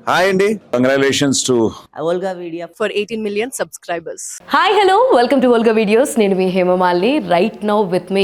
Hi అండి, congratulations to Volga Media for 18 million subscribers. Hi hello welcome to Volga videos. నేను మీ Hemamalini. Right now with me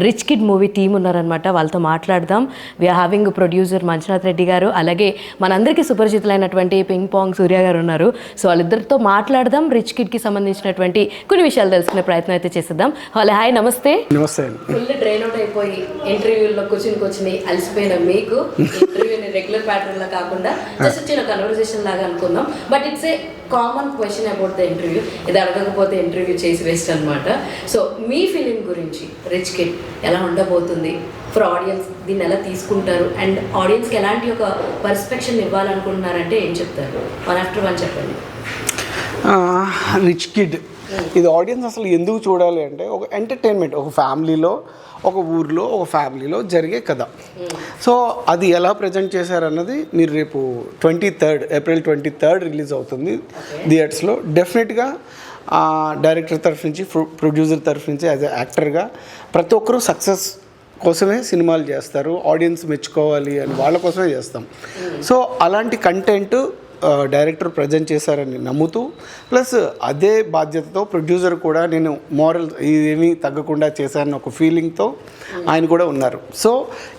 Rich Kid movie team ఉన్నారనమాట. వాళ్ళతో మాట్లాడదాం. We are having producer Manjunath Reddy garu, అలాగే మనందరికీ సుపరిచితులైనటువంటి ping pong సూర్య గారు ఉన్నారు. సో వాళ్ళిద్దరితో మాట్లాడదాం. రిచ్ కిడ్కి సంబంధించినటువంటి కొన్ని విషయాలు తెలుసుకునే ప్రయత్నం అయితే చేద్దాం. హలో, హాయ్, నమస్తే. నమస్తే. ఫుల్ డ్రైన్ అవుట్ అయిపోయి ఇంటర్వ్యూలో కూర్చుని అలసిపోయిన మీకు ఇంటర్వ్యూని రెగ్యులర్ ప్యాటర్న్ లా కాకుండా జస్ట్ చిన్న కన్వర్సేషన్ లాగా అనుకుందాం. But it's a common question about the interview. ఇది అడగకపోతే ఇంటర్వ్యూ చేసి వేస్ట్ అనమాట. సో మీ ఫిలిం గురించి, రిచ్ కిడ్ ఎలా ఉండబోతుంది ఫర్ ఆడియన్స్, దీన్ని ఎలా తీసుకుంటారు, అండ్ ఆడియన్స్కి ఎలాంటి ఒక పర్స్పెక్షన్ ఇవ్వాలనుకుంటున్నారంటే ఏం చెప్తారు? వన్ ఆఫ్టర్ వన్ చెప్పండి. రిచ్ కిడ్ ఇది ఆడియన్స్ అసలు ఎందుకు చూడాలి అంటే, ఒక ఎంటర్టైన్మెంట్, ఒక ఫ్యామిలీలో, ఒక ఊర్లో, ఒక ఫ్యామిలీలో జరిగే కథ. సో అది ఎలా ప్రజెంట్ చేశారన్నది మీరు రేపు ఏప్రిల్ 23 రిలీజ్ అవుతుంది థియేటర్స్లో. డెఫినెట్గా డైరెక్టర్ తరఫు నుంచి, ప్రొడ్యూసర్ తరఫు నుంచి, యాజ్ ఎ యాక్టర్గా ప్రతి ఒక్కరూ సక్సెస్ కోసమే సినిమాలు చేస్తారు. ఆడియన్స్ మెచ్చుకోవాలి అని వాళ్ళ కోసమే చేస్తాం. సో అలాంటి కంటెంట్ డైరెక్టర్ ప్రజెంట్ చేశారని నమ్ముతూ, ప్లస్ అదే బాధ్యతతో ప్రొడ్యూసర్ కూడా నేను మోరల్ ఇదేమీ తగ్గకుండా చేశానని ఒక ఫీలింగ్తో ఆయన కూడా ఉన్నారు. సో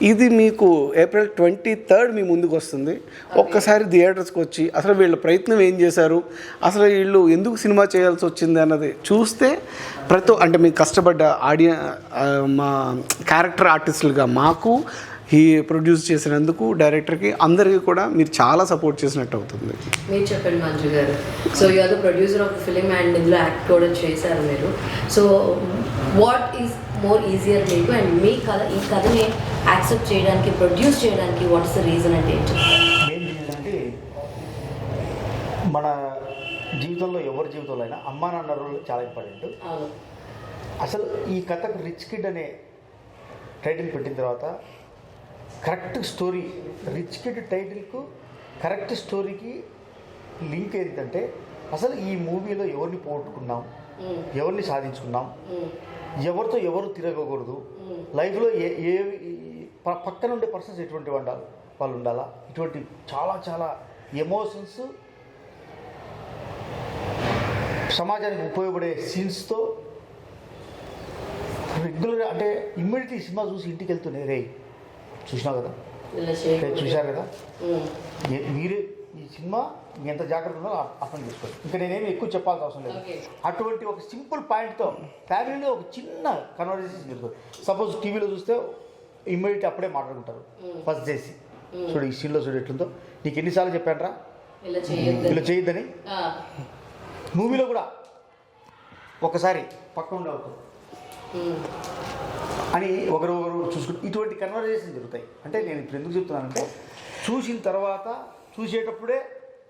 ఇది మీకు ఏప్రిల్ 23 మీ ముందుకు వస్తుంది. ఒక్కసారి థియేటర్స్కి వచ్చి అసలు వీళ్ళ ప్రయత్నం ఏం చేశారు, అసలు వీళ్ళు ఎందుకు సినిమా చేయాల్సి వచ్చింది అన్నది చూస్తే అంటే మీకు కష్టపడ్డ మా క్యారెక్టర్ ఆర్టిస్టులుగా మాకు ఈ ప్రొడ్యూస్ చేసినందుకు డైరెక్టర్కి అందరికీ కూడా మీరు చాలా సపోర్ట్ చేసినట్టు అవుతుంది. మీరు చెప్పండి మంజు గారు. So you are the producer of film and ఇందులో యాక్ట్ కూడా చేశారు మీరు. So what is more easier మీకు, అండ్ మీ కథ, ఈ కథని యాక్సెప్ట్ చేయడానికి, ప్రొడ్యూస్ చేయడానికి వాట్ ఇస్ ద రీజన్ అంటే ఏంటి? మెయిన్ రీజన్ అంటే మన జీవితంలో, ఎవరి జీవితంలో అయినా అమ్మా నాన్న రోల్ చాలా ఇంపార్టెంట్. అసలు ఈ కథకు రిచ్ కిడ్ అనే టైటిల్ పెట్టిన తర్వాత కరెక్ట్ స్టోరీ, రిచ్ కిడ్ టైటిల్కు కరెక్ట్ స్టోరీకి లింక్ ఏంటంటే, అసలు ఈ మూవీలో ఎవరిని పోగొట్టుకున్నాం, ఎవరిని సాధించుకున్నాం, ఎవరితో ఎవరు తిరగకూడదు, లైఫ్లో ఏ పక్కన ఉండే పర్సన్స్ ఎటువంటి వాళ్ళు ఉండాలా, ఇటువంటి చాలా చాలా ఎమోషన్స్, సమాజానికి ఉపయోగపడే సీన్స్తో రెగ్యులర్గా, అంటే ఇమ్మీడియట్లీ సినిమా చూసి ఇంటికి వెళ్తూనే రే చూసినావు కదా, చూశారు కదా, మీరే ఈ సినిమా ఎంత జాగ్రత్త ఉందో అర్థం చేసుకోండి. ఇంకా నేనేమి ఎక్కువ చెప్పాల్సిన అవసరం లేదు. అటువంటి ఒక సింపుల్ పాయింట్తో ఫ్యామిలీలో ఒక చిన్న కన్వర్జేషన్ జరుగుతుంది. సపోజ్ టీవీలో చూస్తే ఇమ్మీడియట్ అప్పుడే మాట్లాడుకుంటారు ఫస్ట్ చేసి, చూడు ఈ సీన్లో చూడు ఎట్లుందో, నీకు ఎన్నిసార్లు చెప్పానురా ఇలా చేయొద్దని. మూవీలో కూడా ఒకసారి పక్క ఉండవచ్చు అని ఒకరు చూసుకుంటే ఇటువంటి కన్వర్జేషన్ జరుగుతాయి. అంటే నేను ఇప్పుడు ఎందుకు చెప్తున్నానంటే, చూసిన తర్వాత చూసేటప్పుడే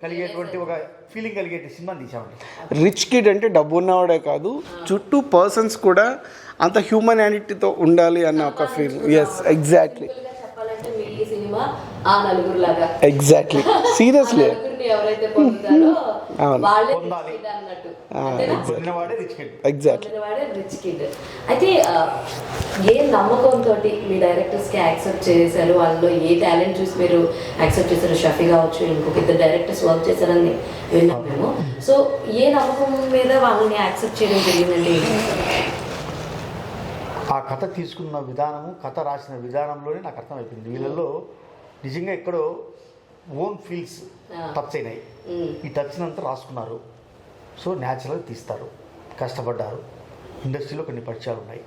కలిగేటువంటి ఒక ఫీలింగ్ కలిగే సినిమాని తీసామండి. రిచ్ కిడ్ అంటే డబ్బు ఉన్నవాడే కాదు, చుట్టూ పర్సన్స్ కూడా అంత హ్యూమనానిటీతో ఉండాలి అన్న ఒక feel. Yes, exactly, exactly, seriously ఎవరైతే పొందుతారో వాళ్ళే రిచ్ కిడ్. అయితే ఏ నమ్మకంతో మీ డైరెక్టర్స్కి యాక్సెప్ట్ చేశారు, వాళ్ళలో ఏ టాలెంట్ చూసి మీరు యాక్సెప్ట్ చేశారు? షఫీ కావచ్చు, ఇంకొక ఇద్దరు డైరెక్టర్స్ వర్క్ చేశారని విన్నాం మేము. సో ఏ నమ్మకం మీద వాళ్ళని యాక్సెప్ట్ చేయడం జరిగిందండి? ఆ కథ తీసుకున్న విధానము, కథ రాసిన విధానంలోనే నాకు అర్థమైపోయింది, వీళ్ళల్లో నిజంగా ఎక్కడో ఓన్ ఫీల్స్ టచ్ అయినాయి. ఈ టచ్నంతా రాసుకున్నారు. సో న్యాచురల్గా తీస్తారు, కష్టపడ్డారు, ఇండస్ట్రీలో కొన్ని పరిచయాలు ఉన్నాయి,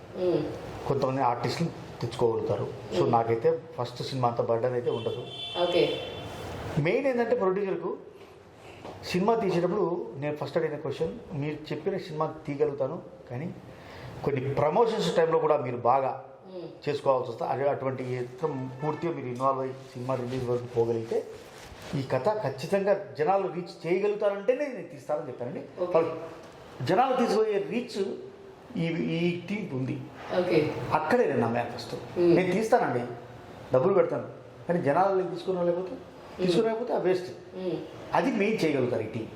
కొంతమంది ఆర్టిస్టులు తెచ్చుకోగలుగుతారు. సో నాకైతే ఫస్ట్ సినిమా అంత బర్డన్ అయితే ఉండదు. మెయిన్ ఏంటంటే ప్రొడ్యూసర్కు సినిమా తీసేటప్పుడు నేను ఫస్ట్ అడిగిన క్వశ్చన్, మీరు చెప్పిన సినిమా తీయగలుగుతాను, కానీ కొన్ని ప్రమోషన్స్ టైంలో కూడా మీరు బాగా చేసుకోవాల్సి వస్తుంది. అదే అటువంటి పూర్తిగా మీరు ఇన్వాల్వ్ అయ్యి సినిమా రిలీజ్ వరకు పోగలిగితే ఈ కథ ఖచ్చితంగా జనాలు రీచ్ చేయగలుగుతారంటేనే నేను తీస్తానని చెప్పానండి. జనాలు తీసుకుపోయే రీచ్ ఈ టీం ఉంది, అక్కడే నేను నమ్మాను. ఫస్ట్ నేను తీస్తానండి, డబ్బులు పెడతాను, కానీ జనాలు తీసుకురాకపోతే ఆ వేస్ట్. అది మెయిన్ చేయగలుగుతారు ఈ టీం.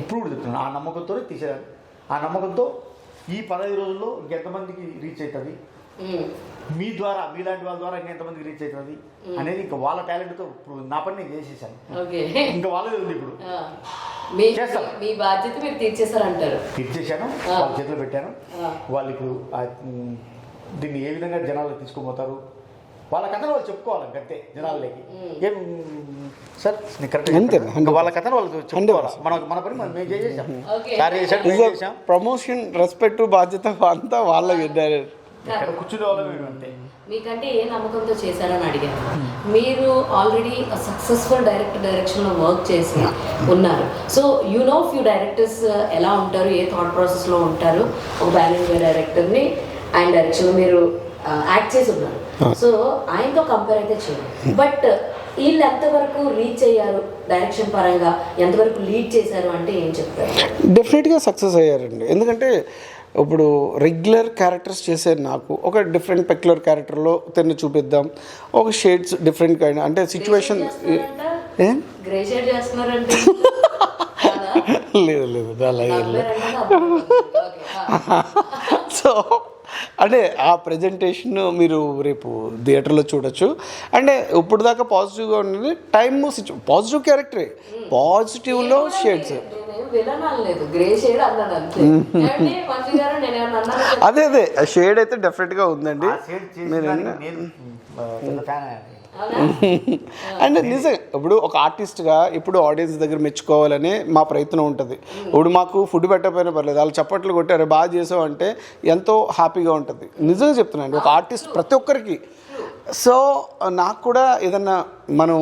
ఇప్పుడు చెప్తున్నాను, ఆ నమ్మకంతోనే తీసేదాన్ని. ఆ నమ్మకంతో ఈ 15 రోజుల్లో ఎంతమందికి రీచ్ అవుతుంది, మీ ద్వారా మీలాంటి వాళ్ళ ద్వారా ఎంతమందికి రీచ్ అవుతుంది అనేది ఇంకా వాళ్ళ టాలెంట్తో ఇప్పుడు నా పని నేను చేసేసాను. ఓకే, ఇంకా వాళ్ళదే ఉంది ఇప్పుడు. చేస్తాం. మీ బాధ్యత మీరు తీర్చేశారంటారు. తీర్చేశాను, వాళ్ళ చేతిలో పెట్టాను. వాళ్ళు ఇప్పుడు దీన్ని ఏ విధంగా జనాలకు తీసుకుపోతారు, వాళ్ళ కథను వాళ్ళు చెప్పుకోవాలి అంతే జనాలకి. ఏం సార్ అంతే. ఇంకా వాళ్ళ కథను వాళ్ళు చెప్పుకోవాలి. మన పని మనం మేము చేసేసాం. సార్ చేసాడు, మేము చేసాం. ప్రమోషన్, రెస్పెక్ట్, బాధ్యత అంతా వాళ్ళకి ఇక్కడ కూర్చునే వాళ్ళం అంతే. మీకంటే ఏ నమ్మకంతో చేశారని అడిగాను. మీరు ఆల్రెడీ సక్సెస్ఫుల్ డైరెక్షన్లో వర్క్ చేసి ఉన్నారు. So you know few directors ఎలా ఉంటారు, ఏ థాట్ ప్రాసెస్లో ఉంటారు. ఒక బ్యాలెన్స్ డైరెక్టర్ని ఆయన డైరెక్షన్లో మీరు యాక్ట్ చేసి ఉన్నారు. సో ఆయనతో కంపేర్ అయితే చేయాలి. బట్ వీళ్ళు ఎంతవరకు రీచ్ అయ్యారు డైరెక్షన్ పరంగా, ఎంతవరకు లీడ్ చేశారు అంటే ఏం చెప్తారు? డెఫినెట్గా సక్సెస్ అయ్యారండి. ఎందుకంటే ఇప్పుడు రెగ్యులర్ క్యారెక్టర్స్ చేసే నాకు ఒక డిఫరెంట్ పెక్యులర్ క్యారెక్టర్లో తిన్న చూపిద్దాం, ఒక షేడ్స్ డిఫరెంట్ కైండ్ అంటే సిచ్యువేషన్. గ్రే షేడ్ చేస్తున్నారంటే లేదు లేదు అలా సో అంటే ఆ ప్రజెంటేషన్ మీరు రేపు థియేటర్లో చూడొచ్చు. అంటే ఇప్పుడు దాకా పాజిటివ్గా ఉండేది టైమ్ పాజిటివ్ క్యారెక్టరే, పాజిటివ్లో షేడ్స్. అదే అదే షేడ్ అయితే డెఫినెట్గా ఉందండి. అంటే నిజంగా ఇప్పుడు ఒక ఆర్టిస్ట్గా ఇప్పుడు ఆడియన్స్ దగ్గర మెచ్చుకోవాలని మా ప్రయత్నం ఉంటుంది. ఇప్పుడు మాకు ఫుడ్ పెట్టకపోయినా పర్లేదు, వాళ్ళు చప్పట్లు కొట్టారు బాగా చేసావు అంటే ఎంతో హ్యాపీగా ఉంటుంది. నిజంగా చెప్తున్నాను, ఒక ఆర్టిస్ట్ ప్రతి ఒక్కరికి. సో నాకు కూడా ఏదన్నా మనం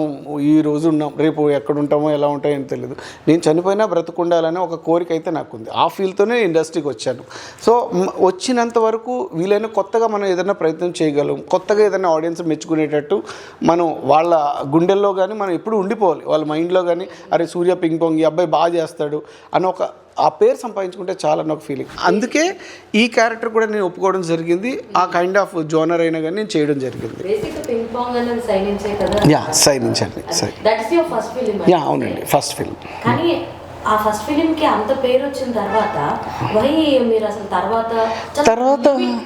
ఈ రోజు ఉన్నాం, రేపు ఎక్కడ ఉంటామో ఎలా ఉంటాయో తెలియదు. నేను చనిపోయినా బ్రతుకుండాలని ఒక కోరిక అయితే నాకుంది. ఆ ఫీల్తోనే ఇండస్ట్రీకి వచ్చాను. సో వచ్చినంత వరకు వీలైన కొత్తగా మనం ఏదైనా ప్రయత్నం చేయగలం, కొత్తగా ఏదైనా ఆడియన్స్ మెచ్చుకునేటట్టు మనం వాళ్ళ గుండెల్లో కానీ మనం ఎప్పుడు ఉండిపోవాలి, వాళ్ళ మైండ్లో కానీ అరే సూర్య పింగ్ పాంగ్ ఈ అబ్బాయి బాగా చేస్తాడు అని ఒక ఆ పేరు సంపాదించుకుంటే చాలా నాకు ఫీలింగ్. అందుకే ఈ క్యారెక్టర్ కూడా నేను ఒప్పుకోవడం జరిగింది. ఆ కైండ్ ఆఫ్ జోనర్ అయినా కానీ నేను చేయడం జరిగింది. యా సైనించండి. యా అవునండి, ఫస్ట్ ఫిల్మ్. కానీ ఆ ఫస్ట్ ఫిలింకి అంత పేరు వచ్చిన తర్వాత వై మీరు అసలు తర్వాత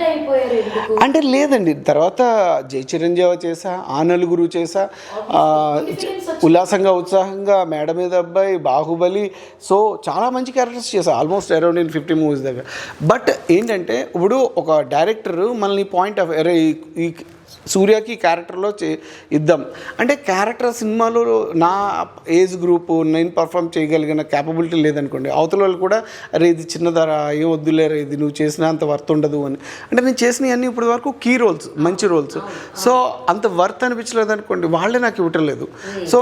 అయిపోయారు ఎందుకు? అంటే లేదండి, తర్వాత జై చిరంజీవి చేసా, ఆ నలుగురు చేసా, ఉల్లాసంగా ఉత్సాహంగా, మేడ మీద అబ్బాయి, బాహుబలి. సో చాలా మంచి క్యారెక్టర్స్ చేసా, ఆల్మోస్ట్ అరౌండ్ 50 మూవీస్ దగ్గర. బట్ ఏంటంటే ఇప్పుడు ఒక డైరెక్టర్ మనల్ని పాయింట్ ఆఫ్ అరే ఈ సూర్యకి క్యారెక్టర్లో ఇద్దాం అంటే క్యారెక్టర్ సినిమాలో నా ఏజ్ గ్రూపు నేను పర్ఫామ్ చేయగలిగిన క్యాపబిలిటీ లేదనుకోండి, అవతల వాళ్ళు కూడా అరే ఇది చిన్నదారా ఏం వద్దులేరా ఇది నువ్వు చేసినా అంత వర్త్ ఉండదు అని. అంటే నేను చేసినవన్నీ ఇప్పటి వరకు కీ రోల్స్, మంచి రోల్స్. సో అంత వర్త్ అనిపించలేదు అనుకోండి, వాళ్ళే నాకు ఇవ్వటం లేదు. సో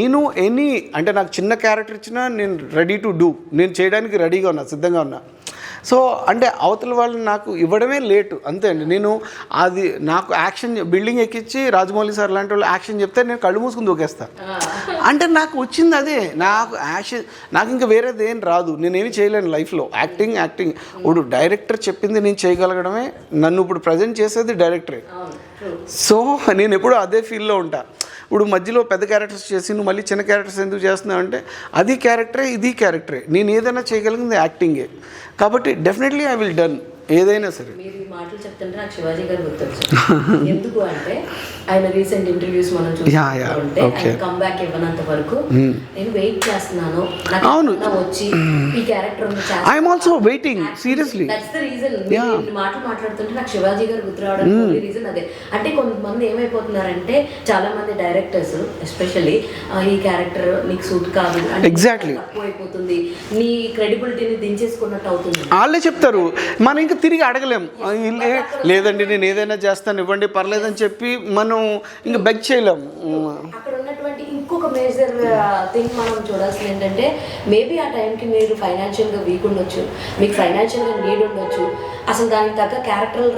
నేను ఎనీ అంటే నాకు చిన్న క్యారెక్టర్ ఇచ్చినా నేను రెడీ టు డూ, నేను చేయడానికి రెడీగా ఉన్నా, సిద్ధంగా ఉన్నా. సో అంటే అవతల వాళ్ళు నాకు ఇవ్వడమే లేటు అంతే అండి. నేను అది నాకు యాక్షన్ బిల్డింగ్ ఎక్కించి రాజమౌళి సార్ లాంటి వాళ్ళు యాక్షన్ చెప్తే నేను కళ్ళు మూసుకుని దూకేస్తాను. అంటే నాకు వచ్చింది అదే, నాకు యాక్షన్, నాకు ఇంకా వేరేది ఏం రాదు, నేనేమి చేయలేను లైఫ్లో. యాక్టింగ్ ఇప్పుడు డైరెక్టర్ చెప్పింది నేను చేయగలగడమే, నన్ను ఇప్పుడు ప్రజెంట్ చేసేది డైరెక్టరే. సో నేను ఎప్పుడూ అదే ఫీల్డ్లో ఉంటా. ఇప్పుడు మధ్యలో పెద్ద క్యారెక్టర్స్ చేసి నువ్వు మళ్ళీ చిన్న క్యారెక్టర్స్ ఎందుకు చేస్తున్నావు అంటే అది క్యారెక్టరే ఇది క్యారెక్టరే, నేను ఏదైనా చేయగలిగింది యాక్టింగే. కాబట్టి డెఫినెట్లీ ఐ విల్ డన్ ఏదైనా సరే. మీరు ఈ మాటలు చెప్తుంటే నాకు శివాజీ గారు గుర్తొచ్చారు. ఎందుకు అంటే ఆయన రీసెంట్ ఇంటర్వ్యూస్ మనం చూస్తుంటే ఆయన కంబ్యాక్ ఇవ్వనంత వరకు నేను వెయిట్ చేస్తున్నాను, నాకు వచ్చి ఈ character I'm also waiting seriously. That's the reason. మాట్లాడుతుంటే నాకు శివాజీ గారు గుర్తు రావడం రీజన్ అదే. అంటే కొంతమంది ఏమైపోతున్నారంటే చాలా మంది డైరెక్టర్స్ ఎస్పెషల్లీ ఈ క్యారెక్టర్ నీకు సూట్ కాదు అంటే తక్కువ అయిపోతుంది, నీ క్రెడిబిలిటీని దించేసుకున్నట్టు అవుతుంది. వాళ్ళే చెప్తారు, మనం ఇంకా తిరిగి అడగలేం. లేదండి నేను ఏదైనా చేస్తాను ఇవ్వండి పర్లేదని చెప్పి మనం ఇంకా బెగ్ చేయలేం. అక్కడ ఉన్నటువంటి ఇంకొక మేజర్ థింగ్ మనం చూడాల్సింది ఏంటంటే మేబీ ఆ టైంకి మీరు ఫైనాన్షియల్గా వీక్ ఉండొచ్చు, మీకు ఫైనాన్షియల్గా నీడ్ ఉండొచ్చు, అసలు దానికి తగ్గ క్యారెక్టర్లు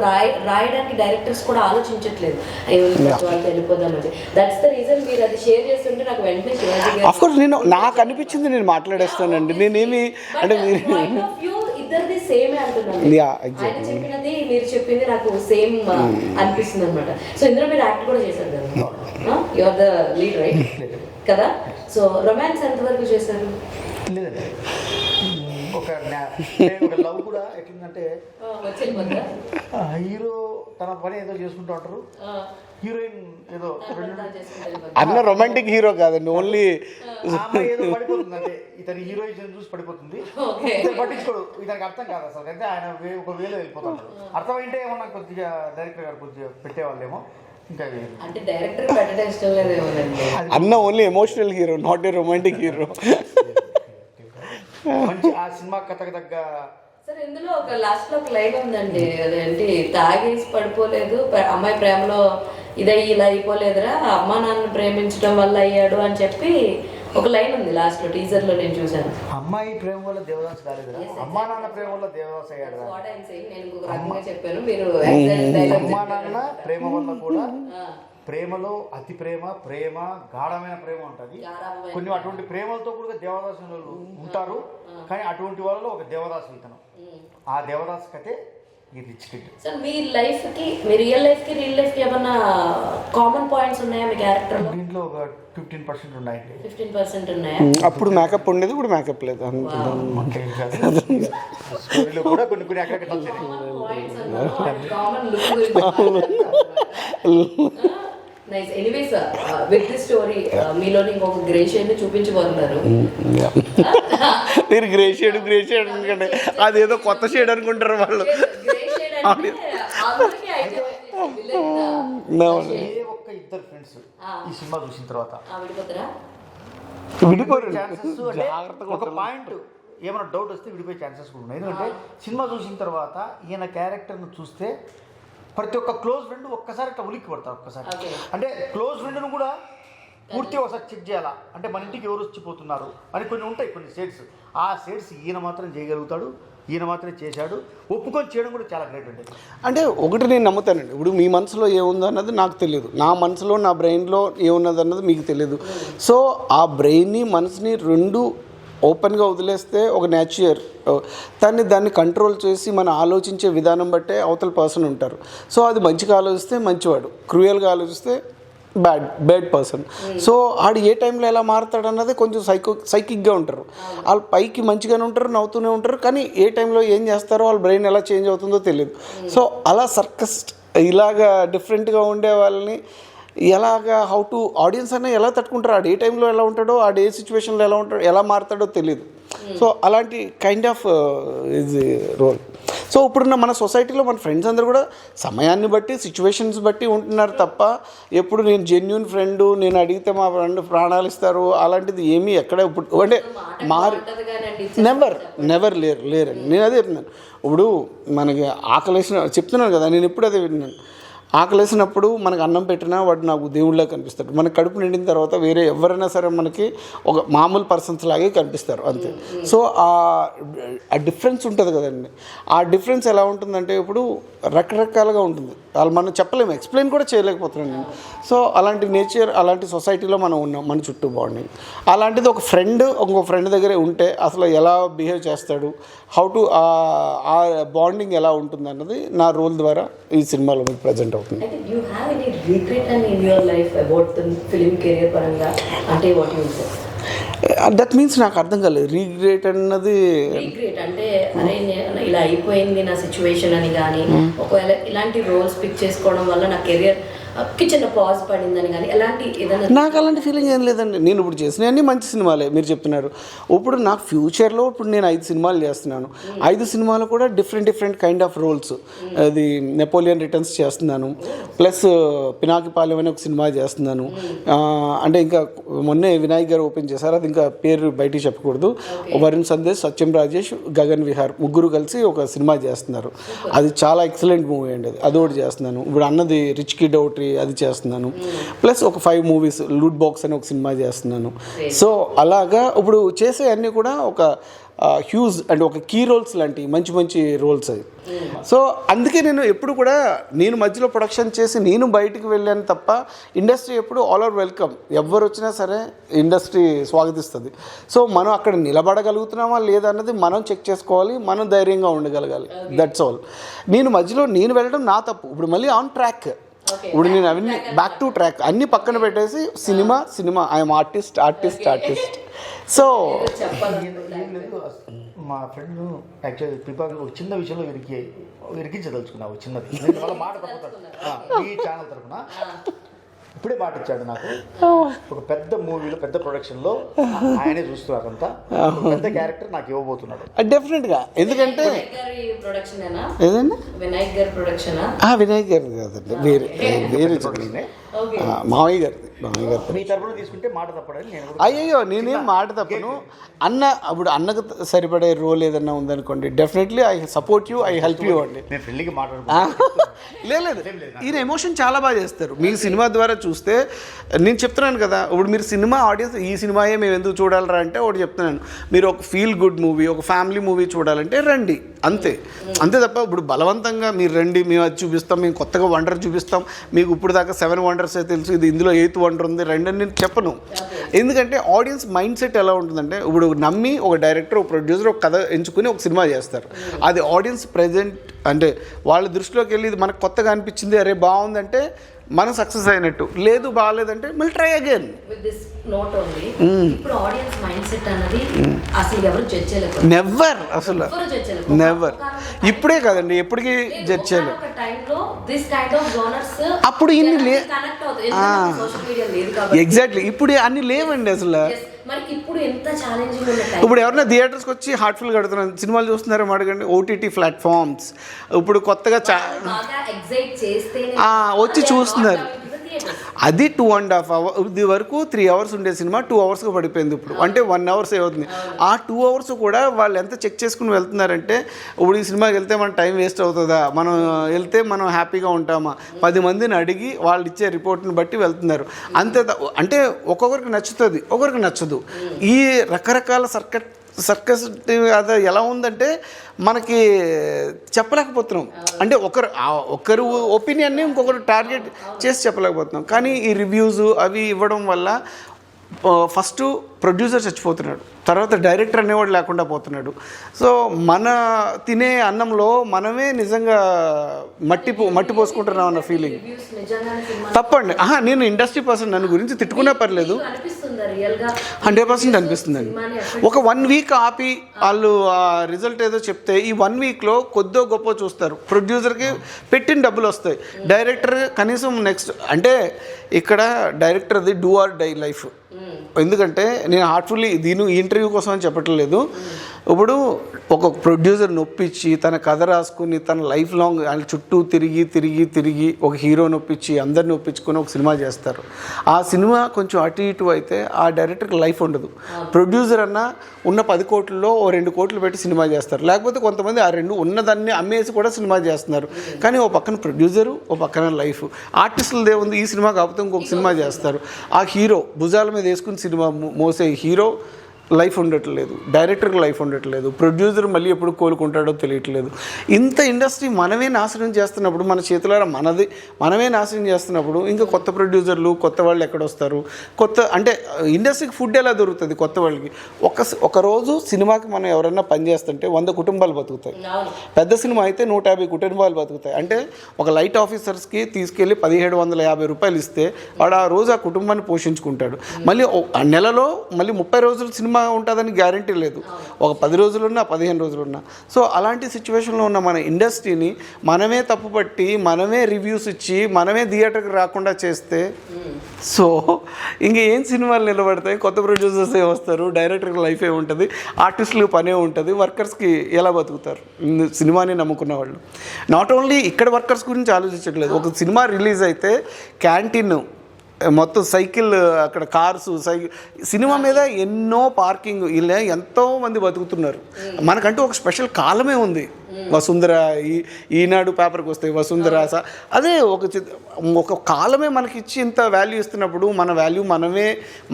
రాయడానికి డైరెక్టర్స్ కూడా ఆలోచించట్లేదు, వాళ్ళకి వెళ్ళిపోదామని. That's the reason. మీరు అది షేర్ చేస్తుంటే నాకు వెంటనే శివాజీ గారు ఆఫ్కోర్స్ నేను నాకు అనిపించింది నేను మాట్లాడేస్తానండి. నేనేమి అంటే ఇద్దరిది సేమే అంటున్నాను. ఆయన చెప్పినది మీరు చెప్పింది నాకు సేమ్ అనిపిస్తుంది అనమాట. సో ఇందులో మీరు యాక్ట్ కూడా చేశారు కదా, you are the lead right కదా. సో రొమాన్స్ ఎంతవరకు చేశారు? లేదండి, ఒక ఒక లవ్ కూడా ఎట్లుందంటే హీరో తన పని ఏదో చేసుకుంటూ ఉంటారు, హీరోయిన్ ఏదో అన్న రొమాంటిక్ హీరో కాదండి, ఓన్లీ అమ్మాయి ఏదో పడిపోతుంది అంటే ఇతని హీరోయిన్ చూసి పడిపోతుంది, ఇతను పట్టించుకోడు, ఇతనికి అర్థం కాదు అసలు. అంటే ఆయన ఒక వేలో వెళ్ళిపోతాడు. అర్థమైంటే ఏమన్నా కొద్దిగా డైరెక్టర్ గారు కొద్దిగా పెట్టేవాళ్ళేమో. ఇంకా అంటే డైరెక్టర్ పెట్టడం ఇష్టం లేదేమోనండి. అన్న only emotional hero, not a romantic hero. మంచి ఆ సినిమా కథకు తగ్గ. సార్ ఇందులో ఒక లాస్ట్ లో ఒక లైన్ ఉందండి, అదేంటి తాగేసి పడిపోలేదు, అమ్మాయి ప్రేమలో ఇలా అయిపోలేదురా, అమ్మా నాన్న ప్రేమించడం వల్ల అయ్యాడు అని చెప్పి ఒక లైన్ ఉంది లాస్ట్ లో, టీజర్ లో నేను చూసాను. అమ్మాయి ప్రేమ వల్ల దేవదాస్ కాలేదురా, అమ్మా నాన్న ప్రేమ వల్ల దేవదాస్ అయ్యాడు. నేను ఇంకొక రకంగా చెప్పాను, మీరు అమ్మా నాన్న ప్రేమ వల్ల కూడా ప్రేమలో అతి ప్రేమ, ప్రేమ గాఢమైన ప్రేమ ఉంటుంది. కొన్ని అటువంటి ప్రేమలతో కూడా దేవదాసు ఉంటారు, కానీ అటువంటి వాళ్ళలో ఒక దేవదాసు ఇతను. ఆ దేవదాస్ కథే ఈ రిచ్ కిడ్. సార్ మీ లైఫ్ కి, మీ రియల్ లైఫ్ కి రియల్ లైఫ్ కి ఏమన్నా కామన్ పాయింట్స్ ఉన్నాయా మీ క్యారెక్టర్ లో? దీంట్లో ఒక 15% ఉన్నాయండి. 15% ఉన్నాయా? అప్పుడు మేకప్ ఉండేది, ఇప్పుడు మేకప్ లేదు. స్టోరీలో కూడా కొన్ని అక్కడ common look. Nice. Anyways with this story మీలో ఇంకొక గ్రే షేడ్ ని చూపించబోతున్నారు. మీరు గ్రే షేడ్ అనుకుంటే అదేదో కొత్త షేడ్ అనుకుంటారు వాళ్ళు. ఒక్క ఇద్దరు ఫ్రెండ్స్ ఈ సినిమా చూసిన తర్వాత విడిపోరు. ఛాన్సెస్ ఒక పాయింట్ ఏమైనా డౌట్ వస్తే విడిపోయే ఛాన్సెస్ కూడా ఉన్నాయి. ఎందుకంటే సినిమా చూసిన తర్వాత ఈయన క్యారెక్టర్ను చూస్తే ప్రతి ఒక్క క్లోజ్ ఫ్రెండ్ ఒక్కసారి ఇట్లా ఉలిక్కి పడతారు. ఒక్కసారి అంటే క్లోజ్ ఫ్రెండ్ను కూడా పూర్తిగా ఒకసారి చెక్ చేయాలా, అంటే మన ఇంటికి ఎవరు వచ్చిపోతున్నారు అని కొన్ని ఉంటాయి, కొన్ని షేడ్స్. ఆ షేడ్స్ ఈయన మాత్రం చేయగలుగుతాడు, ఈయన మాత్రమే చేశాడు. ఒప్పుకొని చేయడం కూడా చాలా గ్రేట్ ఉండేది. అంటే ఒకటి నేను నమ్ముతానండి, ఇప్పుడు మీ మనసులో ఏముందో అన్నది నాకు తెలియదు, నా మనసులో నా బ్రెయిన్లో ఏమున్నది అన్నది మీకు తెలియదు. సో ఆ బ్రెయిన్ని మనసుని రెండు ఓపెన్గా వదిలేస్తే ఒక నేచర్ దాన్ని కంట్రోల్ చేసి మనం ఆలోచించే విధానం బట్టే అవతల పర్సన్ ఉంటారు. సో అది మంచిగా ఆలోచిస్తే మంచివాడు, క్రూయల్గా ఆలోచిస్తే బ్యాడ్ పర్సన్. సో ఆడు ఏ టైంలో ఎలా మారుతాడు అన్నది కొంచెం సైకిక్గా ఉంటారు. వాళ్ళు పైకి మంచిగానే ఉంటారు, నవ్వుతూనే ఉంటారు, కానీ ఏ టైంలో ఏం చేస్తారో వాళ్ళ బ్రెయిన్ ఎలా చేంజ్ అవుతుందో తెలియదు. సో అలా సర్కస్ ఇలాగా డిఫరెంట్గా ఉండే వాళ్ళని ఎలాగా హౌ టు ఆడియన్స్ అనే ఎలా తట్టుకుంటారు, ఆడు ఏ టైంలో ఎలా ఉంటాడో, ఆడు ఏ సిచ్యువేషన్లో ఎలా ఉంటాడో, ఎలా మారుతాడో తెలియదు. సో అలాంటి కైండ్ ఆఫ్ ఇది రోల్. సో ఇప్పుడున్న మన సొసైటీలో మన ఫ్రెండ్స్ అందరూ కూడా సమయాన్ని బట్టి సిచ్యువేషన్స్ బట్టి ఉంటున్నారు తప్ప ఎప్పుడు నేను జెన్యూన్ ఫ్రెండ్, నేను అడిగితే మా ఫ్రెండ్ ప్రాణాలు ఇస్తారు అలాంటిది ఏమీ ఎక్కడ ఇప్పుడు అంటే నెవర్ లేరండి. నేను అదే చెప్తున్నాను. ఇప్పుడు మనకి ఆకలేసిన చెప్తున్నాను కదా, నేను ఎప్పుడు అదే విన్నాను. ఆకలేసినప్పుడు మనకు అన్నం పెట్టినా వాడు నాకు దేవుళ్ళ కనిపిస్తాడు. మనకు కడుపు నిండిన తర్వాత వేరే ఎవరైనా సరే మనకి ఒక మామూలు పర్సన్స్ లాగే కనిపిస్తారు అంతే. సో ఆ డిఫరెన్స్ ఉంటుంది కదండి. ఆ డిఫరెన్స్ ఎలా ఉంటుందంటే ఇప్పుడు రకరకాలుగా ఉంటుంది, వాళ్ళు మనం చెప్పలేము, ఎక్స్ప్లెయిన్ కూడా చేయలేకపోతున్నాను నేను. సో అలాంటి నేచర్, అలాంటి సొసైటీలో మనం ఉన్నాం, మన చుట్టూ బాండింగ్. అలాంటిది ఒక ఫ్రెండ్ ఇంకో ఫ్రెండ్ దగ్గరే ఉంటే అసలు ఎలా బిహేవ్ చేస్తాడు, హౌ టు ఆ బాండింగ్ ఎలా ఉంటుంది అన్నది నా రోల్ ద్వారా ఈ సినిమాలో మీకు ప్రజెంట్ అవుతుంది. You have any regret in your life about the film career పరంగా? అంటే what you say? That means నాకు అర్థం కాలేదు. రీగ్రేట్ అన్నది రీగ్రేట్ అంటే అరే ఇలా అయిపోయింది నా సిచ్యువేషన్ అని కానీ, ఒకవేళ ఇలాంటి రోల్స్ పిక్ చేసుకోవడం వల్ల నా కెరియర్ చిన్న పాజ్ పడిందని కానీ ఎలాంటి ఏదైనా? నాకు అలాంటి ఫీలింగ్ ఏం లేదండి. నేను ఇప్పుడు చేసినవన్నీ మంచి సినిమాలే మీరు చెప్తున్నారు. ఇప్పుడు నాకు ఫ్యూచర్లో ఇప్పుడు నేను 5 సినిమాలు చేస్తున్నాను. 5 సినిమాలు కూడా డిఫరెంట్ కైండ్ ఆఫ్ రోల్స్. అది నెపోలియన్ రిటర్న్స్ చేస్తున్నాను, ప్లస్ పినాకిపాలెం అని ఒక సినిమా చేస్తున్నాను. అంటే ఇంకా మొన్నే వినాయక్ గారు ఓపెన్ చేశారు, అది ఇంకా పేరు బయటికి చెప్పకూడదు. వరుణ్ సందేశ్, సత్యం రాజేష్, గగన్ విహార్ ముగ్గురు కలిసి ఒక సినిమా చేస్తున్నారు. అది చాలా ఎక్సలెంట్ మూవీ అండి. అది ఒకటి చేస్తున్నాను. ఇప్పుడు అన్నది రిచ్ కిడ్ ఒకటి అది చేస్తున్నాను. ప్లస్ ఒక 5 మూవీస్, లూట్ బాక్స్ అని ఒక సినిమా చేస్తున్నాను. సో అలాగా ఇప్పుడు చేసే అన్నీ కూడా ఒక హ్యూజ్ అండ్ ఒక కీ రోల్స్ లాంటి మంచి రోల్స్ అవి. సో అందుకే నేను ఎప్పుడు కూడా నేను మధ్యలో ప్రొడక్షన్ చేసి నేను బయటికి వెళ్ళాను తప్ప ఇండస్ట్రీ ఎప్పుడు ఆల్ ఆర్ వెల్కమ్. ఎవరు వచ్చినా సరే ఇండస్ట్రీ స్వాగతిస్తుంది. సో మనం అక్కడ నిలబడగలుగుతున్నామా లేదా అన్నది మనం చెక్ చేసుకోవాలి, మనం ధైర్యంగా ఉండగలగాలి. That's all. నేను మధ్యలో వెళ్ళడం నా తప్పు. ఇప్పుడు మళ్ళీ ఆన్ ట్రాక్. ఇప్పుడు నేను అవన్నీ బ్యాక్ టు ట్రాక్ అన్నీ పక్కన పెట్టేసి సినిమా ఐఎమ్ ఆర్టిస్ట్. సో మా ఫ్రెండ్ యాక్చువల్లీ పిపాకి ఒక చిన్న విషయంలో ఇరికించదలుచుకున్నా ఒక చిన్నది నేను వాళ్ళ మాట తప్పుతాను ఈ ఛానల్ తరఫున ఇప్పుడే మాట ఇచ్చాడు నాకు ఒక పెద్ద మూవీలో పెద్ద ప్రొడక్షన్లో ఆయనే చూస్తున్నారు అంతా పెద్ద క్యారెక్టర్ నాకు ఇవ్వబోతున్నాడు డెఫినెట్గా. ఎందుకంటే ఏదన్నా వినాయక్ గారి ప్రొడక్షన్ వినాయక్ గారు కాదండి, వేరే వేరే మావయ్య గారిది. మావయ్య గారు మీ తరఫున తీసుకుంటే మాట తప్పడని నేను అయ్యో నేనేం మాట తప్పను. అన్న అప్పుడు అన్నకు సరిపడే రోల్ ఏదన్నా ఉందనుకోండి, definitely I support you, I help you అండి. నేను ఫ్రెండ్లీగా మాట్లాడుతున్నాను. లేదు ఈయన ఎమోషన్ చాలా బాగా చేస్తారు. మీకు సినిమా ద్వారా చూస్తే నేను చెప్తున్నాను కదా, ఇప్పుడు మీరు సినిమా ఆడియన్స్ ఈ సినిమాయే మేము ఎందుకు చూడాలరా అంటే ఒకటి చెప్తున్నాను, మీరు ఒక ఫీల్ గుడ్ మూవీ ఒక ఫ్యామిలీ మూవీ చూడాలంటే రండి, అంతే అంతే తప్ప ఇప్పుడు బలవంతంగా మీరు రండి మేము అది చూపిస్తాం, మేము కొత్తగా వండర్ చూపిస్తాం, మీకు ఇప్పుడు దాకా 7 వండర్స్ తెలుసు, ఇది ఇందులో 8th వండర్ ఉంది రండి అని నేను చెప్పను. ఎందుకంటే ఆడియన్స్ మైండ్ సెట్ ఎలా ఉంటుందంటే, ఇప్పుడు నమ్మి ఒక డైరెక్టర్ ఒక ప్రొడ్యూసర్ ఒక కథ ఎంచుకుని ఒక సినిమా చేస్తారు. అది ఆడియన్స్ ప్రజెంట్ అంటే వాళ్ళ దృష్టిలోకి వెళ్ళి ఇది మనకు కొత్తగా అనిపించింది, అరే బాగుందంటే మనం సక్సెస్ అయినట్టు, లేదు బాగాలేదంటే మళ్ళీ try again. With this note only ఇప్పుడు ఆడియన్స్ మైండ్ సెట్ అన్నది అసలు ఎవరు జడ్జ్ చేయలేరు, నెవర్, అసలు నెవర్. ఇప్పుడే కదండి, ఎప్పటికీ జడ్జ్ చేయలేరు. అప్పుడు ఇన్ని ఎగ్జాక్ట్లీ ఇప్పుడు అన్ని లేవండి అసలు. ఇప్పుడు ఎవరైనా థియేటర్స్కి వచ్చి హార్ట్ఫుల్ కడుతున్నారు, సినిమాలు చూస్తున్నారో అడగండి. ఓటీటీ ప్లాట్ఫామ్స్ ఇప్పుడు కొత్తగా వచ్చి చూస్తున్నారు. అది 2.5 hours, ఇది వరకు 3 hours ఉండే సినిమా 2 hours పడిపోయింది ఇప్పుడు, అంటే 1 hour అవుతుంది. ఆ 2 hours కూడా వాళ్ళు ఎంత చెక్ చేసుకుని వెళ్తున్నారంటే, ఇప్పుడు ఈ సినిమాకి వెళ్తే మన టైం వేస్ట్ అవుతుందా, మనం వెళ్తే మనం హ్యాపీగా ఉంటామా, 10 మందిని అడిగి వాళ్ళు ఇచ్చే రిపోర్ట్ని బట్టి వెళ్తున్నారు అంతే. అంటే ఒక్కొక్కరికి నచ్చుతుంది, ఒక్కొక్కరికి నచ్చదు. ఈ రకరకాల సర్కస్ అది ఎలా ఉందంటే మనకి చెప్పలేకపోతున్నాం. అంటే ఒకరు ఒపీనియన్ని ఇంకొకరు టార్గెట్ చేసి చెప్పలేకపోతున్నాం. కానీ ఈ రివ్యూస్ అవి ఇవ్వడం వల్ల ఫస్ట్ ప్రొడ్యూసర్ చచ్చిపోతున్నాడు, తర్వాత డైరెక్టర్ అనేవాడు లేకుండా పోతున్నాడు. సో మన తినే అన్నంలో మనమే నిజంగా మట్టి పోసుకుంటున్నాం అన్న ఫీలింగ్ తప్పండి. నేను ఇండస్ట్రీ పర్సన్, నన్ను గురించి తిట్టుకునే పర్లేదు, 100% అనిపిస్తుందండి. ఒక 1 week ఆపి వాళ్ళు ఆ రిజల్ట్ ఏదో చెప్తే ఈ 1 weekలో కొద్దో గొప్ప చూస్తారు, ప్రొడ్యూసర్కి పెట్టిన డబ్బులు వస్తాయి, డైరెక్టర్ కనీసం నెక్స్ట్ అంటే ఇక్కడ డైరెక్టర్ది డూ ఆర్ డై లైఫ్. ఎందుకంటే నేను హార్ట్ఫుల్లీ దీని ఇంటర్వ్యూ కోసం అని చెప్పట్లేదు. ఇప్పుడు ఒక ప్రొడ్యూసర్ నొప్పించి తన కథ రాసుకుని తన లైఫ్ లాంగ్ ఆయన చుట్టూ తిరిగి ఒక హీరో నొప్పించి అందరిని ఒప్పించుకొని ఒక సినిమా చేస్తారు. ఆ సినిమా కొంచెం అటు ఇటు అయితే ఆ డైరెక్టర్కి లైఫ్ ఉండదు. ప్రొడ్యూసర్ అన్న ఉన్న 10 కోట్లలో ఓ 2 కోట్లు పెట్టి సినిమా చేస్తారు, లేకపోతే కొంతమంది ఆ 2 ఉన్నదాన్ని అమ్మేసి కూడా సినిమా చేస్తున్నారు. కానీ ఓ పక్కన ప్రొడ్యూసరు, ఓ పక్కన లైఫ్. ఆర్టిస్టులదే ఉంది, ఈ సినిమా కాకపోతే ఇంకొక సినిమా చేస్తారు. ఆ హీరో భుజాల మీద వేసుకుని సినిమా మోసే హీరో లైఫ్ ఉండట్లేదు, డైరెక్టర్కి లైఫ్ ఉండట్లేదు, ప్రొడ్యూసర్ మళ్ళీ ఎప్పుడు కోలుకుంటాడో తెలియట్లేదు. ఇంత ఇండస్ట్రీ మనమే నాశనం చేస్తున్నప్పుడు, మన చేతులారా మనమే నాశనం చేస్తున్నప్పుడు ఇంకా కొత్త ప్రొడ్యూసర్లు కొత్త వాళ్ళు ఎక్కడొస్తారు? అంటే ఇండస్ట్రీకి ఫుడ్ ఎలా దొరుకుతుంది కొత్త వాళ్ళకి? ఒక రోజు సినిమాకి మనం ఎవరైనా పని చేస్తుంటే 100 కుటుంబాలు బతుకుతాయి, పెద్ద సినిమా అయితే 150 కుటుంబాలు బతుకుతాయి. అంటే ఒక లైట్ ఆఫీసర్స్కి తీసుకెళ్ళి 1750 రూపాయలు ఇస్తే వాడు ఆ రోజు ఆ కుటుంబాన్ని పోషించుకుంటాడు. మళ్ళీ నెలలో మళ్ళీ 30 రోజులు సినిమా ఉంటుందని గ్యారంటీ లేదు, ఒక 10 రోజులున్నా 15 రోజులున్నా. సో అలాంటి సిచ్యువేషన్లో ఉన్న మన ఇండస్ట్రీని మనమే తప్పుపట్టి మనమే రివ్యూస్ ఇచ్చి మనమే థియేటర్కి రాకుండా చేస్తే సో ఇంక ఏం సినిమాలు నిలబడతాయి? కొత్త ప్రొడ్యూసర్స్ వస్తారు, డైరెక్టర్కి లైఫ్ ఉంటుంది, ఆర్టిస్టులకు పనే ఉంటుంది, వర్కర్స్కి ఎలా బతుకుతారు? సినిమాని నమ్ముకున్న వాళ్ళు. నాట్ ఓన్లీ ఇక్కడ వర్కర్స్ గురించి ఆలోచించట్లేదు. ఒక సినిమా రిలీజ్ అయితే క్యాంటీన్ మొత్తం సైకిల్, అక్కడ కార్స్, సినిమా మీద ఎన్నో పార్కింగ్, ఇలా ఎంతోమంది బతుకుతున్నారు. మనకంటూ ఒక స్పెషల్ కాలమే ఉంది. వసుంధర ఈనాడు పేపర్కి వస్తాయి, వసుంధర అదే ఒక కాలమే మనకి ఇచ్చి ఇంత వాల్యూ ఇస్తున్నప్పుడు మన వాల్యూ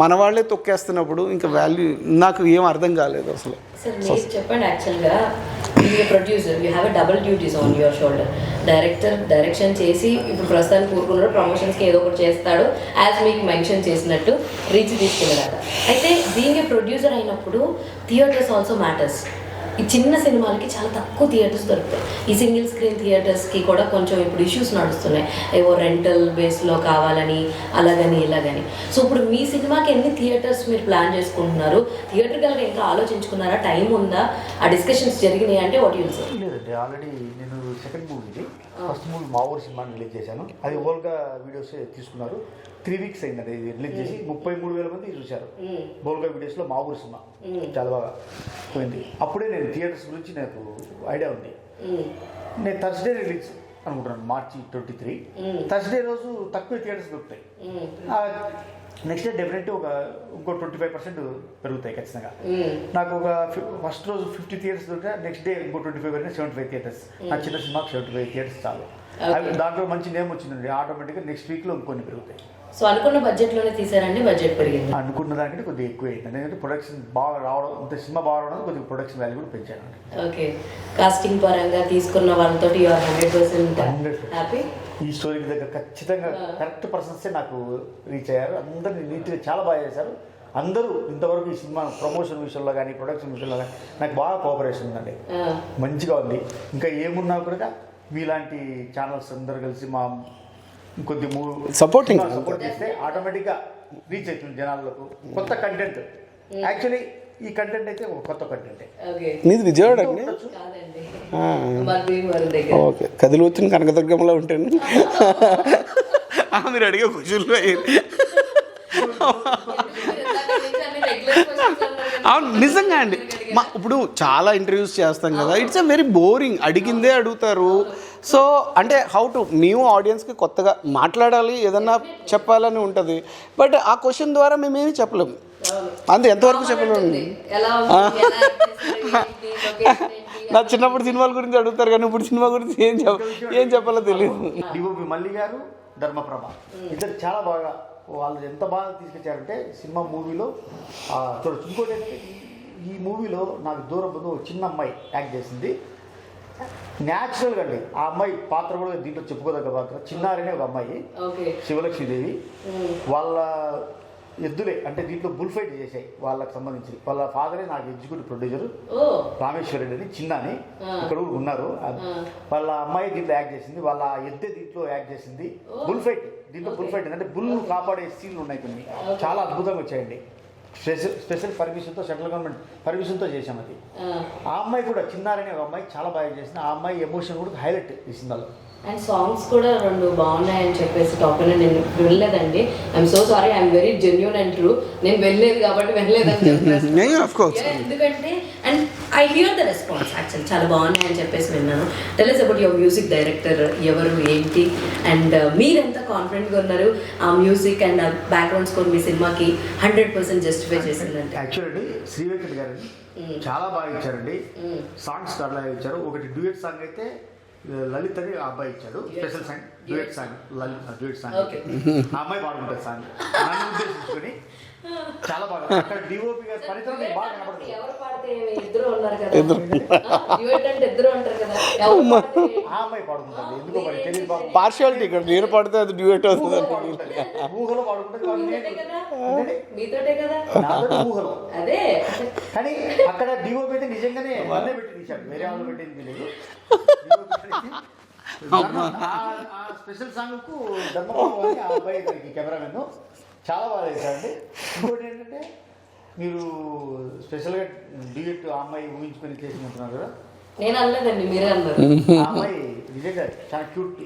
మన వాళ్ళే తొక్కేస్తున్నప్పుడు ఇంకా వాల్యూ నాకు ఏం అర్థం కాలేదు అసలు. సార్ మీరు చెప్పండి, యాక్చువల్గా producer you have a double duties on your shoulder. Direction చేసి ఇప్పుడు ప్రస్తుతానికి కూరుకున్నాడు, ప్రమోషన్స్కి ఏదో ఒకటి చేస్తాడు, యాజ్ మీకు మెన్షన్ చేసినట్టు రీచ్ తీసుకెళ్ళాడు. అయితే దీనికి ప్రొడ్యూసర్ అయినప్పుడు థియేటర్స్ ఆల్సో మ్యాటర్స్. ఈ చిన్న సినిమాలకి చాలా తక్కువ థియేటర్స్ దొరుకుతాయి. ఈ సింగిల్ స్క్రీన్ థియేటర్స్కి కూడా కొంచెం ఇప్పుడు ఇష్యూస్ నడుస్తున్నాయి, ఏవో రెంటల్ బేస్లో కావాలని అలాగని ఇలాగని. సో ఇప్పుడు మీ సినిమాకి ఎన్ని థియేటర్స్ మీరు ప్లాన్ చేసుకుంటున్నారు? థియేటర్కి ఇంకా ఆలోచించుకున్నారా? టైం ఉందా? ఆ డిస్కషన్స్ జరిగినాయి అంటే వాట్ యూల్ సార్? లేదండి, ఆల్రెడీ నేను సెకండ్ మూవీది ఫస్ట్ మూవీ మా ఊరు సినిమాని రిలీజ్ చేశాను. అది ఓల్గా వీడియోస్ తీసుకున్నారు. 3 weeks అయిందండి ఇది రిలీజ్ చేసి. 33,000 మంది చూశారు బోల్గా వీడియోస్లో మా ఊరు సినిమా. చాలా బాగా పోయింది. అప్పుడే నేను థియేటర్స్ గురించి నాకు ఐడియా ఉంది. నేను థర్స్డే రిలీజ్ అనుకుంటున్నాను, March 23. థర్స్డే రోజు తక్కువ థియేటర్స్ దొరుకుతాయి. నెక్స్ట్ డే డెఫినెట్ ఇంకో 25% పెరుగుతాయి ఖచ్చితంగా. నాకు ఒక ఫస్ట్ రోజు 50 థియేటర్స్ దొరికితే నెక్స్ట్ డే ఇంకో 25 పెరిగిన 75 థియేటర్స్. నా చిన్న సినిమాకి 75 థియేటర్స్ చాలు. దాంట్లో మంచి నేమ్ వచ్చిందండి. ఆటోమేటిక్గా నెక్స్ట్ వీక్లో ఇంకొన్ని పెరుగుతాయి. సో అనుకున్న బడ్జెట్లోనే తీసారండి? బడ్జెట్ పెరిగింది అనుకున్న దానికంటే కొద్దిగా ఎక్కువ అయింది. ఎందుకంటే ప్రొడక్షన్ బాగా రావడం, ఇంత సినిమా బాగా రావడం కొద్దిగా ప్రొడక్షన్ వాల్యూ కూడా పెంచాను. ఓకే, కాస్టింగ్ పరంగా తీసుకున్న వాళ్ళతో 100% హ్యాపీ. ఈ స్టోరీకి దగ్గర ఖచ్చితంగా కరెక్ట్ పర్సన్సే నాకు రీచ్ అయ్యారు. అందరినీ నీట్గా చాలా బాగా చేశారు. అందరూ ఇంతవరకు ఈ సినిమా ప్రమోషన్ విషయంలో కానీ ప్రొడక్షన్ విషయంలో కానీ నాకు బాగా కోఆపరేషన్ ఉందండి, మంచిగా ఉంది. ఇంకా ఏమున్నా కూడా మీలాంటి ఛానల్స్ అందరు కలిసి మా కొద్ది సపోర్ట్ చేస్తే ఆటోమేటిక్గా రీచ్ అవుతుంది జనాలకు. కొత్త కంటెంట్, యాక్చువల్లీ ఈ కంటెంట్ అయితే ఒక కొత్త కంటెంట్. నీది విజయవాడ అండి? ఓకే, కదిలి వచ్చిన కనకదుర్గంలో ఉంటాను. మీరు అడిగే క్వశ్చన్లు అవును, నిజంగా అండి. ఇప్పుడు చాలా ఇంటర్వ్యూస్ చేస్తాం కదా, ఇట్స్ ఎ వెరీ బోరింగ్. అడిగిందే అడుగుతారు. సో అంటే హౌ టు మేము ఆడియన్స్కి కొత్తగా మాట్లాడాలి, ఏదన్నా చెప్పాలని ఉంటుంది. బట్ ఆ క్వశ్చన్ ద్వారా మేమేమి చెప్పలేము. అంతే, ఎంతవరకు చెప్పలేము. నా చిన్నప్పుడు సినిమాల గురించి అడుగుతారు కానీ ఇప్పుడు సినిమా గురించి ఏం చెప్పాలో తెలియదు. డిఓపి మల్లి గారు, ధర్మప్రభ ఇద్దరు చాలా బాగా, వాళ్ళు ఎంత బాగా తీసుకొచ్చారంటే సినిమా మూవీలో చూడొచ్చు. ఇంకోటి ఏంటంటే ఈ మూవీలో నాకు దూరం ముందు ఒక చిన్న అమ్మాయి యాక్ట్ చేసింది. న్యాచురల్గా అండి ఆ అమ్మాయి పాత్ర కూడా దీంట్లో చెప్పుకోదగ్గ పాత్ర. చిన్నారనే ఒక అమ్మాయి, శివలక్ష్మీదేవి. వాళ్ళ ఎద్దులే అంటే దీంట్లో బుల్ ఫైట్ చేశాయి వాళ్ళకి సంబంధించి. వాళ్ళ ఫాదరే నాకు ఎగ్జిక్యూటివ్ ప్రొడ్యూసర్ రామేశ్వరెడ్డి అని, చిన్నాని ఇక్కడ ఉన్నారు. వాళ్ళ అమ్మాయి దీంట్లో యాక్ట్ చేసింది. వాళ్ళ ఎద్దే దీంట్లో యాక్ట్ చేసింది. బుల్ ఫైట్, దీంట్లో బుల్ ఫైట్ అంటే బుల్ కాపాడే సీన్లు ఉన్నాయి కొన్ని, చాలా అద్భుతంగా వచ్చాయండి. స్పెషల్ పర్మిషన్తో, సెంట్రల్ గవర్నమెంట్ పర్మిషన్తో చేసాం అది. ఆ అమ్మాయి కూడా చిన్నారనే ఒక అమ్మాయి చాలా బాగా చేసింది. ఆ అమ్మాయి ఎమోషన్ కూడా హైలైట్ ఈ సినిమాలో. అండ్ సాంగ్స్ కూడా 2 బాగున్నాయని చెప్పేసి టాప్ అని నేను వెళ్ళలేదండి. I'm so sorry, I'm very genuine and true. నేను వెళ్ళలేదు కాబట్టి వెళ్ళలేదని చెప్పేసి, ఎందుకంటే and I here the response actually చాలా బాగున్నాయని చెప్పేసి విన్నాను. Tell us about your music director ఎవరు ఏంటి అండ్ మీరు ఎంత కాన్ఫిడెంట్గా ఉన్నారు ఆ మ్యూజిక్ అండ్ ఆ బ్యాక్గ్రౌండ్ స్కోర్ మీ సినిమాకి 100% జస్టిఫై చేసిందంటే? యాక్చువల్లీ శ్రీ వెంకట్ గారు చాలా బాగా ఇచ్చారండి. సాంగ్స్ చాలా ఇచ్చారు. ఒకటి డ్యూయట్ సాంగ్ అయితే లలిత్ అని ఆ అబ్బాయి ఇచ్చాడు, special song, duet song. Duet song ఆ అమ్మాయి పాడుకుంటారు సాంగ్ నన్ను ఉద్దేశించుకొని. చాలా బాగా అక్కడ డిఓపి గారి పనితనం బాగా కనపడుతుంది. ఎవరు పాడితే ఇద్దరు ఉన్నారు కదా, డ్యూయట్ అంటే ఇద్దరు అంటారు కదా, ఆ అమ్మాయి పాడుకుంటుంది. ఎందుకో మరి తెలియదు బాబు, పార్షియాలిటీ ఇక్కడ. నేను పాడితే అది డ్యూయట్ అవుతుంది. ఊహలో పాడుకుంటుంది మీతోటే కదా, ఊహలో. అదే కానీ అక్కడ డిఓపి అయితే నిజంగానే వాళ్ళే పెట్టి తీశాడు, వేరే వాళ్ళు పెట్టింది తెలియదు. ఆ స్పెషల్ సాంగ్కు ధర్మబాబు అని ఆ అబ్బాయి దానికి కెమెరామెన్ చాలా బాగా చేశారండి. ఇంకోటి ఏంటంటే మీరు స్పెషల్గా డ్యూయట్ ఆ అమ్మాయి ఊహించుకొని చేసినట్టున్నారు కదా. నేను అనలేదండి, మీరే అన్నారు. ఆ అమ్మాయి నిజంగా చాలా క్యూట్,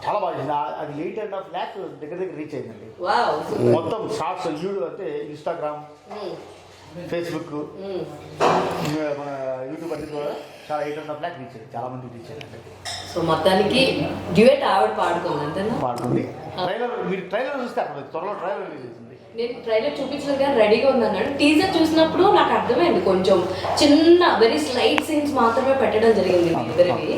చాలా బాగా చేసింది. అది 8.5 lakh దగ్గర రీచ్ అయిందండి. మొత్తం షార్ట్స్ యూట్యూబ్ అంటే ఇన్స్టాగ్రామ్, ఫేస్బుక్, మన యూట్యూబ్ అన్ని కూడా చాలా 8.5 lakh రీచ్ అయ్యింది. చాలా మంది రీచ్ అయ్యింది. సో మొత్తానికి డ్యూయట్ ఆవిడ పాడుకుంది అంతేనా? పాడుకుంది. ట్రైలర్ మీరు ట్రైలర్ చూస్తే అక్కడ త్వరలో ట్రైలర్ రిలీజ్ అవుతుంది. నేను ట్రైలర్ చూపించలేదు కానీ రెడీగా ఉంది అన్నాడు. టీజర్ చూసినప్పుడు నాకు అర్థమైంది, కొంచెం చిన్న వెరీ స్లైట్ సీన్స్ మాత్రమే పెట్టడం జరిగింది ఇద్దరికి.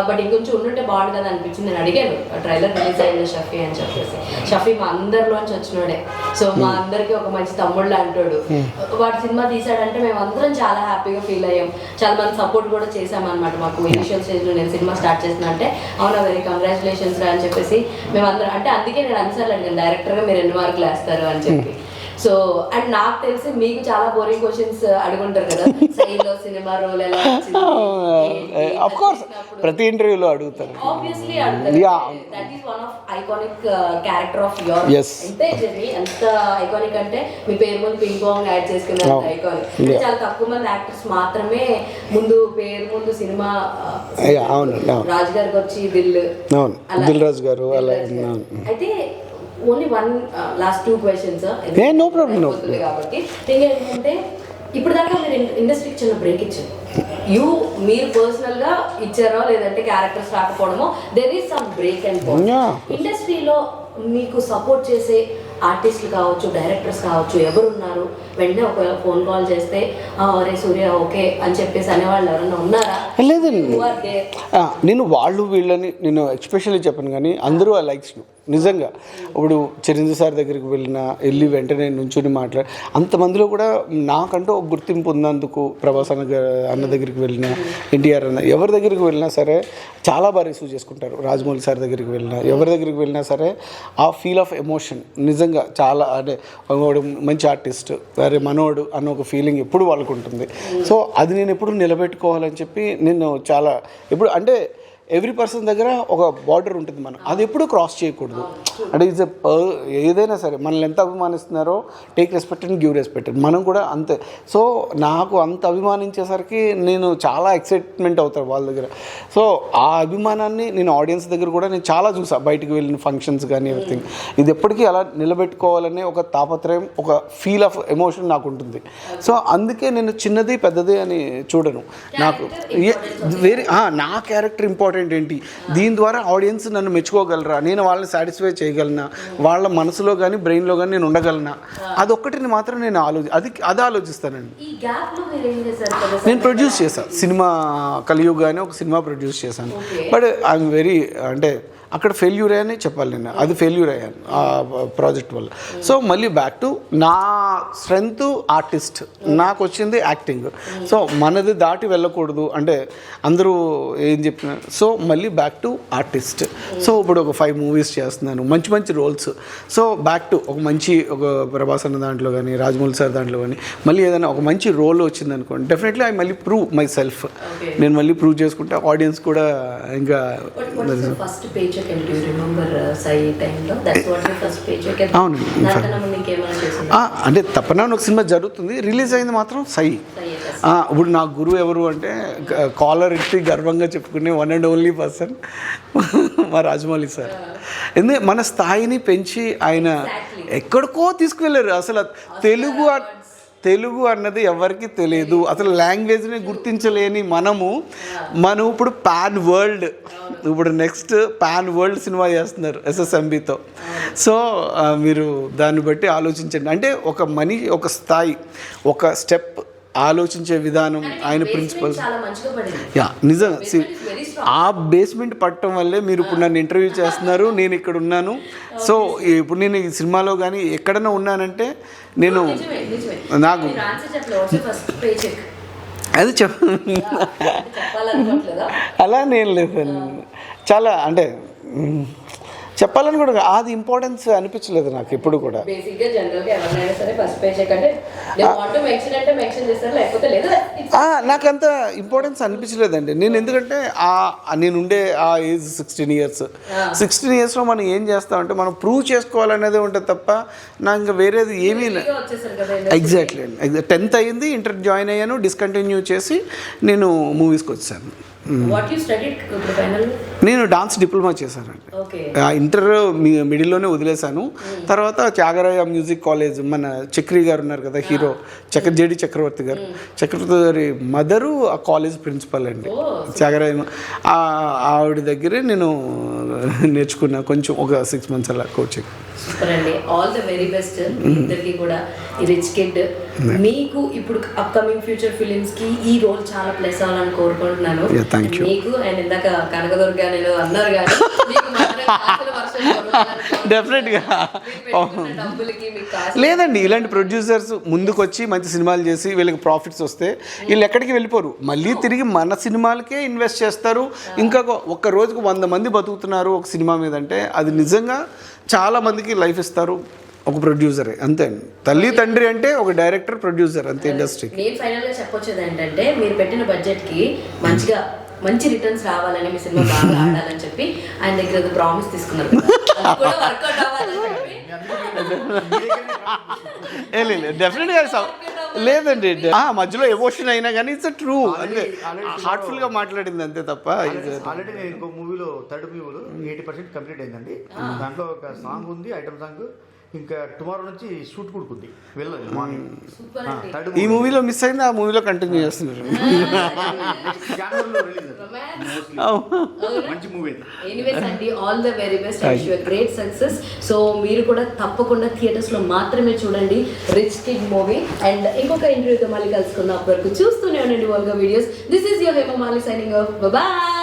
బట్ ఇంకొంచెం ఉండుంటే బాగుంది కదా అనిపించింది. నేను అడిగాను ట్రైలర్ రిలీజ్ అయింది షఫీ అని చెప్పేసి. షఫీ మా అందరిలోంచి వచ్చినాడే, సో మా అందరికి ఒక మంచి తమ్ముళ్ళు అంటాడు. వాడు సినిమా తీసాడంటే మేము అందరం చాలా హ్యాపీగా ఫీల్ అయ్యాం. చాలా మంది సపోర్ట్ కూడా చేసామన్నమాట. మాకు ఇనిషియల్ స్టేజ్లో నేను సినిమా స్టార్ట్ చేసిన అంటే అవునా వెరీ కంగ్రాచులేషన్స్ రా అని చెప్పేసి మేము అందరం, అంటే అందుకే నేను అన్నిసార్లు అడిగాను డైరెక్టర్గా మీరు ఎన్ని మార్కులు వేస్తారు అని చెప్పి. సో అండ్ నాకు తెలిసి మీకు చాలా బోరింగ్ క్వశ్చన్స్ అడుగుంటారు కదా, సైలో సినిమా రోల్ ఎలా ఆఫ్ కోర్స్ ప్రతి ఇంటర్వ్యూలో అడుగుతారు. ఆబ్వియస్లీ అడుగుతారు. That is one of iconic character of your. Yes. ఎంత ఐకానిక్ అంటే మీ పేరు ముందు పింగ్ పాంగ్ యాడ్ చేసుకున్నారు ఐకానిక్. చాలా తక్కువ మంది యాక్టర్స్ మాత్రమే ముందు పేరు ముందు సినిమా. అవునండి, అవును. రాజు గారికి వచ్చి దిల్, అవును, దిల్ రాజు గారు అలా. అయితే only one last 2 questions no problem, no problem. కాబట్టి థింగ్ ఏంటంటే ఇప్పుడు దాకా మీరు ఇండస్ట్రీకి చిన్న బ్రేక్ ఇచ్చారు. మీరు పర్సనల్ గా ఇచ్చారో లేదంటే క్యారెక్టర్స్ రాకపోవడమో, there is some break and ఇండస్ట్రీలో మీకు సపోర్ట్ చేసే ఆర్టిస్టులు కావచ్చు, డైరెక్టర్స్ కావచ్చు, ఎవరున్నారు? వెంటనే ఒకవేళ ఫోన్ కాల్ చేస్తే అరే సూర్య ఓకే అని చెప్పేసి అనేవాళ్ళు ఎవరన్నా ఉన్నారా? లేదండి, నేను వాళ్ళు వీళ్ళని నేను ఎక్స్పెషల్లీ చెప్పను, కానీ అందరూ ఆ లైక్స్ నిజంగా. ఇప్పుడు చిరంజీవి సార్ దగ్గరికి వెళ్ళి వెంటనే నుంచుని మాట్లాడి అంతమందిలో కూడా నాకంటూ ఒక గుర్తింపు ఉన్నందుకు, ప్రభాస్ అన్న దగ్గరికి వెళ్ళినా, ఎన్టీఆర్ అన్న ఎవరి దగ్గరికి వెళ్ళినా సరే చాలా బాగా రిసీవ్ చేసుకుంటారు. రాజమౌళి సార్ దగ్గరికి వెళ్ళినా, ఎవరి దగ్గరికి వెళ్ళినా సరే ఆ ఫీల్ ఆఫ్ ఎమోషన్ నిజంగా చాలా, అంటే వాడు మంచి ఆర్టిస్ట్, అరే మనోడు అన్న ఒక ఫీలింగ్ ఎప్పుడు వాళ్ళకు ఉంటుంది. సో అది నేను ఎప్పుడు నిలబెట్టుకోవాలని చెప్పి నేను చాలా ఎప్పుడు, అంటే ఎవ్రీ పర్సన్ దగ్గర ఒక బార్డర్ ఉంటుంది, మనం అది ఎప్పుడూ క్రాస్ చేయకూడదు. అంటే ఈజ్ ఏదైనా సరే మనల్ని ఎంత అభిమానిస్తున్నారో take respect and give respect, మనం కూడా అంతే. సో నాకు అంత అభిమానించేసరికి నేను చాలా ఎక్సైట్మెంట్ అవుతాను వాళ్ళ దగ్గర. సో ఆ అభిమానాన్ని నేను ఆడియన్స్ దగ్గర కూడా నేను చాలా చూసాను, బయటికి వెళ్ళిన ఫంక్షన్స్ కానీ ఎవ్రీథింగ్. ఇది ఎప్పటికీ అలా నిలబెట్టుకోవాలనే ఒక తాపత్రయం, ఒక ఫీల్ ఆఫ్ ఎమోషన్ నాకు ఉంటుంది. సో అందుకే నేను చిన్నది పెద్దది అని చూడను. నాకు నా క్యారెక్టర్ ఇంపార్టెంట్ ఏంటి, దీని ద్వారా ఆడియన్స్ నన్ను మెచ్చుకోగలరా, నేను వాళ్ళని సాటిస్ఫై చేయగలనా, వాళ్ళ మనసులో కానీ బ్రెయిన్లో కానీ నేను ఉండగలనా, అదొక్కటిని మాత్రం నేను అది ఆలోచిస్తానండి. నేను ప్రొడ్యూస్ చేశాను సినిమా, కలియుగ్ అని ఒక సినిమా ప్రొడ్యూస్ చేశాను. బట్ ఐఎమ్ వెరీ, అంటే అక్కడ ఫెయిల్యూర్ అయ్యానే చెప్పాలి, నేను అది ఫెయిల్యూర్ అయ్యాను ఆ ప్రాజెక్ట్ వల్ల. సో మళ్ళీ బ్యాక్ టు నా స్ట్రెంగ్త్ ఆర్టిస్ట్, నాకు వచ్చింది యాక్టింగ్. సో మనది దాటి వెళ్ళకూడదు, అంటే అందరూ ఏం చెప్పినారు. సో మళ్ళీ బ్యాక్ టు ఆర్టిస్ట్. సో ఇప్పుడు ఒక 5 movies చేస్తున్నాను, మంచి మంచి రోల్స్. సో బ్యాక్ టు ఒక ప్రభాస్ అన్న దాంట్లో కానీ, రాజమౌళి సార్ దాంట్లో కానీ మళ్ళీ ఏదైనా ఒక మంచి రోల్ వచ్చింది అనుకోండి, డెఫినెట్లీ ఐ మళ్ళీ ప్రూవ్ మై సెల్ఫ్. నేను మళ్ళీ ప్రూవ్ చేసుకుంటే ఆడియన్స్ కూడా ఇంకా. అంటే తప్పనా ఒక సినిమా జరుగుతుంది, రిలీజ్ అయింది మాత్రం సై. ఇప్పుడు నా గురువు ఎవరు అంటే కాలర్ ఎత్తి గర్వంగా చెప్పుకునే వన్ అండ్ ఓన్లీ పర్సన్ మా రాజమౌళి సార్. ఎందుకంటే మన స్థాయిని పెంచి ఆయన ఎక్కడికో తీసుకువెళ్ళారు. అసలు తెలుగు అన్నది ఎవరికి తెలియదు, అసలు లాంగ్వేజ్ని గుర్తించలేని మనం ఇప్పుడు ఇప్పుడు నెక్స్ట్ పాన్ వరల్డ్ సినిమా చేస్తున్నారు SSMBతో. సో మీరు దాన్ని బట్టి ఆలోచించండి. అంటే ఒక స్థాయి, ఒక స్టెప్ ఆలోచించే విధానం, ఆయన ప్రిన్సిపల్స్ నిజంగా ఆ బేస్మెంట్ పట్టడం వల్లే మీరు ఇప్పుడు నన్ను ఇంటర్వ్యూ చేస్తున్నారు, నేను ఇక్కడ ఉన్నాను. సో ఇప్పుడు నేను ఈ సినిమాలో కానీ ఎక్కడైనా ఉన్నానంటే నేను నాకు అది అలా నేను లేదు, చాలా అంటే చెప్పాలని కూడా అది ఇంపార్టెన్స్ అనిపించలేదు నాకు ఎప్పుడు కూడా. నాకంత ఇంపార్టెన్స్ అనిపించలేదండి. నేను ఎందుకంటే నేనుండే ఆ ఏజ్ 16 years. 16 yearsలో మనం ఏం చేస్తామంటే మనం ప్రూవ్ చేసుకోవాలనేది ఉంటుంది తప్ప నాకు ఇంకా వేరేది ఏమీ. ఎగ్జాక్ట్లీ అండి, 10th అయ్యింది, ఇంటర్ జాయిన్ అయ్యాను, డిస్కంటిన్యూ చేసి నేను మూవీస్కి వచ్చాను. నేను డాన్స్ డిప్లొమా చేశానండి. ఇంటర్ మిడిల్లోనే వదిలేశాను. తర్వాత త్యాగరాయ మ్యూజిక్ కాలేజ్, మన చక్రి గారు ఉన్నారు కదా హీరో, జేడి చక్రవర్తి గారి మదరు ఆ కాలేజ్ ప్రిన్సిపల్ అండి త్యాగరాయ. ఆవిడ దగ్గరే నేను నేర్చుకున్నా కొంచెం, ఒక 6 months అలా కోచింగ్. సూపర్ అండి, ఆల్ ది వెరీ బెస్ట్ ఇద్దరికి కూడా. ఈ రిచ్ కిడ్ మీకు ఇప్పుడు అప్కమింగ్ ఫ్యూచర్ ఫిలిమ్స్ కి ఈ రోల్ చాలా ప్లస్ అవ్వాలని కోరుకుంటున్నాను. మీకు అండ్ ఇందాక కనకదుర్గ నేను అన్నారు కానీ డెఫినెట్గా లేదండి, ఇలాంటి ప్రొడ్యూసర్స్ ముందుకు వచ్చి మంచి సినిమాలు చేసి వీళ్ళకి ప్రాఫిట్స్ వస్తే వీళ్ళు ఎక్కడికి వెళ్ళిపోరు, మళ్ళీ తిరిగి మన సినిమాలకే ఇన్వెస్ట్ చేస్తారు. ఇంకా ఒక్క రోజుకు 100 మంది బతుకుతున్నారు ఒక సినిమా మీద అంటే అది నిజంగా చాలా మందికి లైఫ్ ఇస్తారు. ఒక ప్రొడ్యూసరే అంతే అండి. తల్లి తండ్రి అంటే ఒక డైరెక్టర్ ప్రొడ్యూసర్ అంతే ఇండస్ట్రీకి. నేను ఫైనల్ గా చెప్పొచ్చేది ఏంటంటే మీరు పెట్టిన బడ్జెట్ కి మంచి రిటర్న్స్ రావాలని మీ సినిమా బాగా ఆడాలని చెప్పి ఆయన దగ్గర ప్రామిస్ తీసుకున్నారు కదా. అది కూడా వర్కౌట్ అవ్వాలని చెప్పి డెఫినెట్గా లేదండి. మధ్యలో ఎమోషన్ అయినా కానీ ఇట్స్ ట్రూ అంటే హార్ట్ఫుల్ గా మాట్లాడింది అంతే తప్ప. ఆల్రెడీ నేను ఇంకో మూవీలో థర్డ్ మూవీలో 80% కంప్లీట్ అయిందండి. దాంట్లో ఒక సాంగ్ ఉంది, ఐటమ్ సాంగ్. ఇంకా టుమారో నుంచి షూట్ కూడుకుంది, వెళ్ళాలి మార్నింగ్. థర్డ్ ఈ మూవీలో మిస్ అయింది, ఆ మూవీలో కంటిన్యూ చేస్తున్నారు. జనవరిలో రిలీజ్. మంచి మూవీ. ఎనీవేస్ అండి, all the very best, I wish you great success. So మీరు కూడా తప్పకుండా థియేటర్స్ లో మాత్రమే చూడండి రిచ్ కిడ్ మూవీ. అండ్ ఇంకొక ఇంటర్వ్యూతో మళ్ళీ కలుసుకుందాం. అప్పటివరకు చూస్తూనే ఉండండి Volga videos. This is your Hema Mali signing off. Bye.